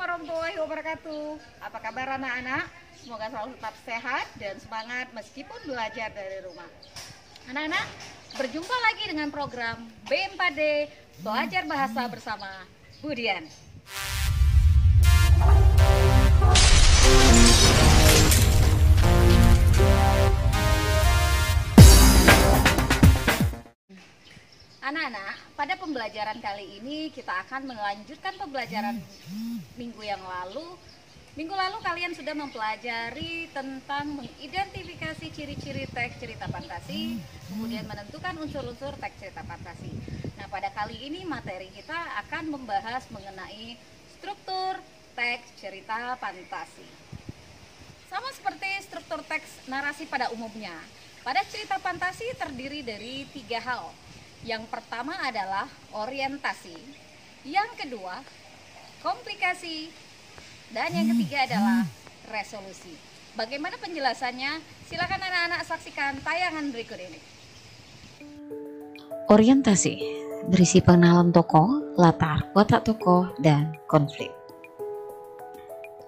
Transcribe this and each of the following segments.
warahmatullahi wabarakatuh. Apa kabar anak-anak? Semoga selalu tetap sehat dan semangat meskipun belajar dari rumah. Anak-anak, berjumpa lagi dengan program B4D Belajar Bahasa bersama Budian. Anak-anak, pada pembelajaran kali ini kita akan melanjutkan pembelajaran minggu yang lalu. Minggu lalu kalian sudah mempelajari tentang mengidentifikasi ciri-ciri teks cerita fantasi, kemudian menentukan unsur-unsur teks cerita fantasi. Nah, pada kali ini materi kita akan membahas mengenai struktur teks cerita fantasi. Sama seperti struktur teks narasi pada umumnya, pada cerita fantasi terdiri dari 3 hal. Yang pertama adalah orientasi, yang kedua komplikasi, dan yang ketiga adalah resolusi. Bagaimana penjelasannya? Silakan anak-anak saksikan tayangan berikut ini. Orientasi berisi pengenalan tokoh, latar, watak tokoh, dan konflik.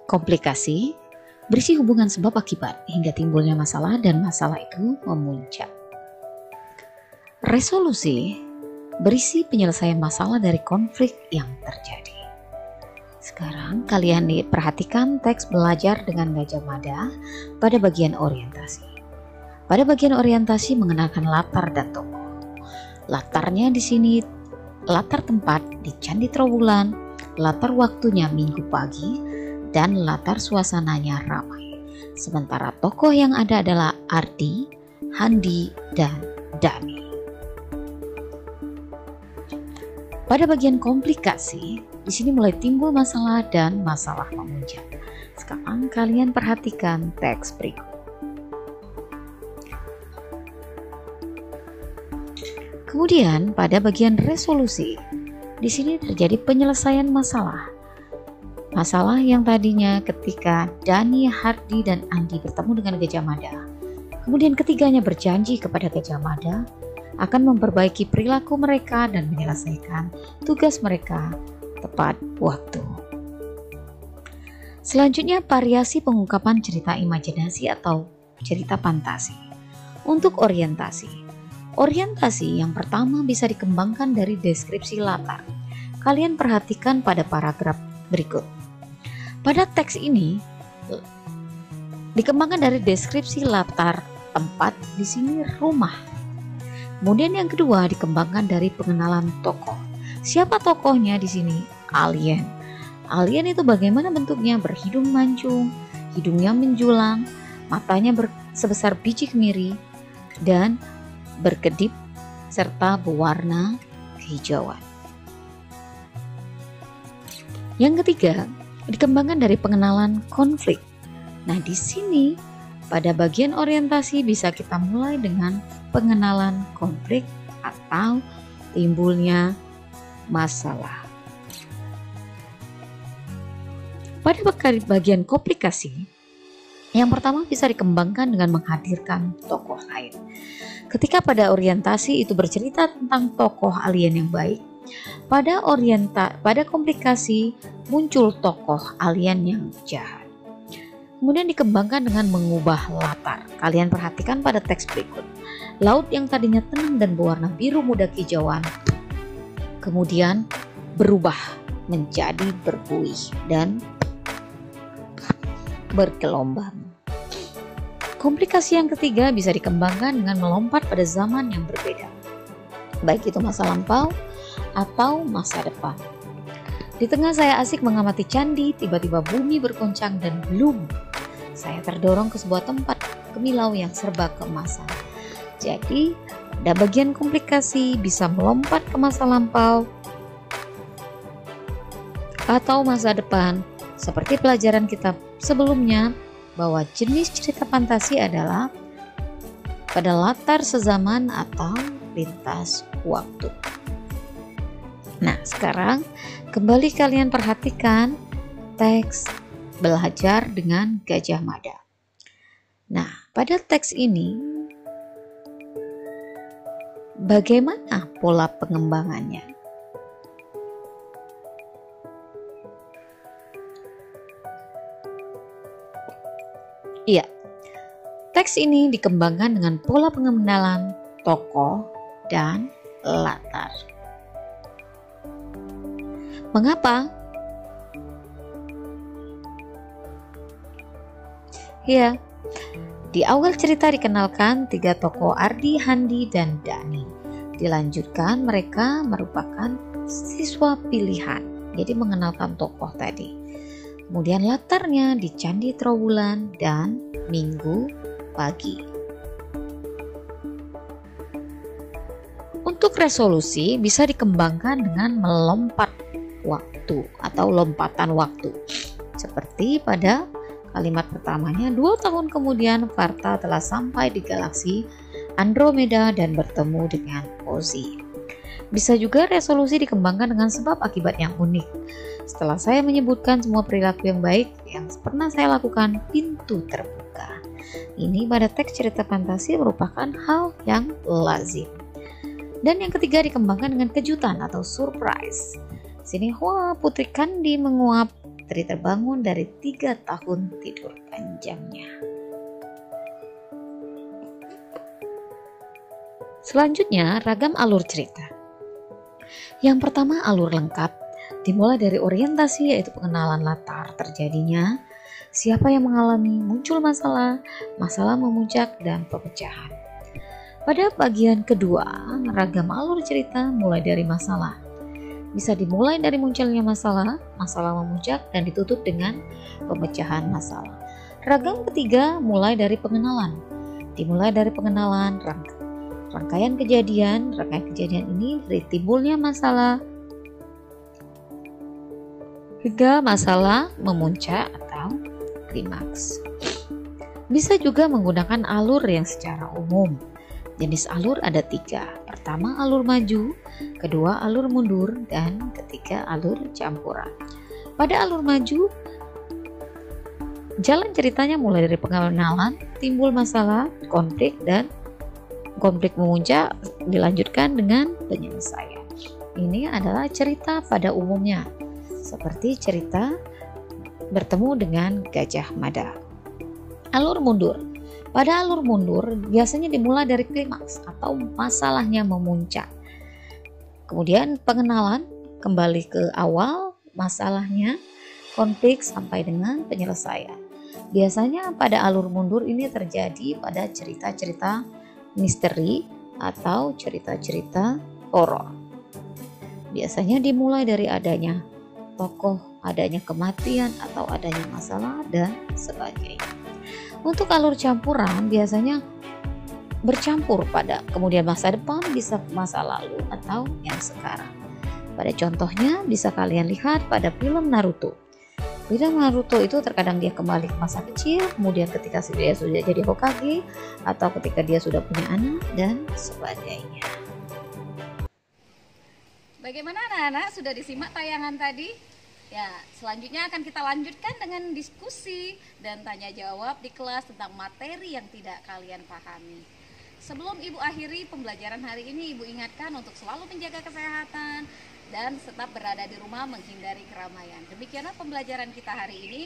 Komplikasi berisi hubungan sebab akibat hingga timbulnya masalah dan masalah itu memuncak. Resolusi berisi penyelesaian masalah dari konflik yang terjadi. Sekarang kalian perhatikan teks belajar dengan Gajah Mada pada bagian orientasi. Pada bagian orientasi mengenalkan latar dan tokoh. Latarnya di sini latar tempat di Candi Trowulan, latar waktunya Minggu pagi, dan latar suasananya ramai. Sementara tokoh yang ada adalah Ardi, Handi, dan Dani. Pada bagian komplikasi, di sini mulai timbul masalah dan masalah memuncak. Sekarang kalian perhatikan teks berikut. Kemudian pada bagian resolusi, di sini terjadi penyelesaian masalah. Masalah yang tadinya ketika Dani, Hardi, dan Andi bertemu dengan Gajah Mada. Kemudian ketiganya berjanji kepada Gajah Mada akan memperbaiki perilaku mereka dan menyelesaikan tugas mereka tepat waktu. Selanjutnya variasi pengungkapan cerita imajinasi atau cerita fantasi. Untuk orientasi yang pertama bisa dikembangkan dari deskripsi latar. Kalian perhatikan pada paragraf berikut. Pada teks ini dikembangkan dari deskripsi latar tempat, di sini rumah. Kemudian yang kedua dikembangkan dari pengenalan tokoh. Siapa tokohnya di sini? Alien. Alien itu bagaimana bentuknya? Berhidung mancung, hidungnya menjulang, matanya sebesar biji kemiri, dan berkedip serta berwarna kehijauan. Yang ketiga dikembangkan dari pengenalan konflik. Nah, di sini pada bagian orientasi bisa kita mulai dengan pengenalan konflik atau timbulnya masalah. Pada bagian komplikasi, yang pertama bisa dikembangkan dengan menghadirkan tokoh lain. Ketika pada orientasi itu bercerita tentang tokoh alien yang baik, pada komplikasi muncul tokoh alien yang jahat. Kemudian dikembangkan dengan mengubah latar. Kalian perhatikan pada teks berikut. Laut yang tadinya tenang dan berwarna biru muda kehijauan, kemudian berubah menjadi berbuih dan bergelombang. Komplikasi yang ketiga bisa dikembangkan dengan melompat pada zaman yang berbeda, baik itu masa lampau atau masa depan. Di tengah saya asik mengamati candi, tiba-tiba bumi bergoncang dan belum. Saya terdorong ke sebuah tempat kemilau yang serba keemasan. Jadi, pada bagian komplikasi bisa melompat ke masa lampau atau masa depan. Seperti pelajaran kita sebelumnya, bahwa jenis cerita fantasi adalah pada latar sezaman atau lintas waktu. Nah, sekarang kembali kalian perhatikan teks belajar dengan Gajah Mada. Nah, pada teks ini bagaimana pola pengembangannya? Iya, teks ini dikembangkan dengan pola pengenalan tokoh dan latar. Mengapa? Ya, di awal cerita dikenalkan 3 tokoh, Ardi, Handi, dan Dani. Dilanjutkan mereka merupakan siswa pilihan, jadi mengenalkan tokoh tadi. Kemudian latarnya di Candi Trowulan dan Minggu pagi. Untuk resolusi bisa dikembangkan dengan melompat waktu atau lompatan waktu. Seperti pada kalimat pertamanya, 2 tahun kemudian Varta telah sampai di galaksi Andromeda dan bertemu dengan Ozzy. Bisa juga resolusi dikembangkan dengan sebab akibat yang unik. Setelah saya menyebutkan semua perilaku yang baik yang pernah saya lakukan, pintu terbuka. Ini pada teks cerita fantasi merupakan hal yang lazim. Dan yang ketiga dikembangkan dengan kejutan atau surprise. Sini, wah, Putri Kandi menguap. Tri terbangun dari 3 tahun tidur panjangnya. Selanjutnya, ragam alur cerita. Yang pertama, alur lengkap, dimulai dari orientasi yaitu pengenalan latar terjadinya, siapa yang mengalami, muncul masalah, masalah memuncak, dan pemecahan. Pada bagian kedua, ragam alur cerita mulai dari masalah. Bisa dimulai dari munculnya masalah, masalah memuncak, dan ditutup dengan pemecahan masalah. Ragam ketiga mulai dari pengenalan. Dimulai dari pengenalan rangkaian kejadian ini dari timbulnya masalah hingga masalah memuncak atau klimaks. Bisa juga menggunakan alur yang secara umum. Jenis alur ada 3. Pertama, alur maju, kedua, alur mundur, dan ketiga, alur campuran. Pada alur maju, jalan ceritanya mulai dari pengenalan, timbul masalah, konflik memuncak, dilanjutkan dengan penyelesaian. Ini adalah cerita pada umumnya, seperti cerita bertemu dengan Gajah Mada. Alur mundur. Pada alur mundur biasanya dimulai dari klimaks atau masalahnya memuncak. Kemudian pengenalan kembali ke awal masalahnya, konflik sampai dengan penyelesaian. Biasanya pada alur mundur ini terjadi pada cerita-cerita misteri atau cerita-cerita horor. Biasanya dimulai dari adanya tokoh, adanya kematian atau adanya masalah dan sebagainya. Untuk alur campuran biasanya bercampur pada kemudian masa depan, bisa masa lalu atau yang sekarang. Pada contohnya bisa kalian lihat pada film Naruto. Film Naruto itu terkadang dia kembali ke masa kecil, kemudian ketika dia sudah jadi Hokage, atau ketika dia sudah punya anak, dan sebagainya. Bagaimana anak-anak, sudah disimak tayangan tadi? Ya, selanjutnya akan kita lanjutkan dengan diskusi dan tanya jawab di kelas tentang materi yang tidak kalian pahami. Sebelum Ibu akhiri pembelajaran hari ini, Ibu ingatkan untuk selalu menjaga kesehatan dan tetap berada di rumah, menghindari keramaian. Demikianlah pembelajaran kita hari ini.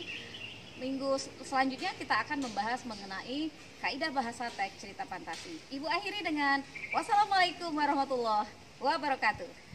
Minggu selanjutnya kita akan membahas mengenai kaidah bahasa teks cerita fantasi. Ibu akhiri dengan wassalamualaikum warahmatullahi wabarakatuh.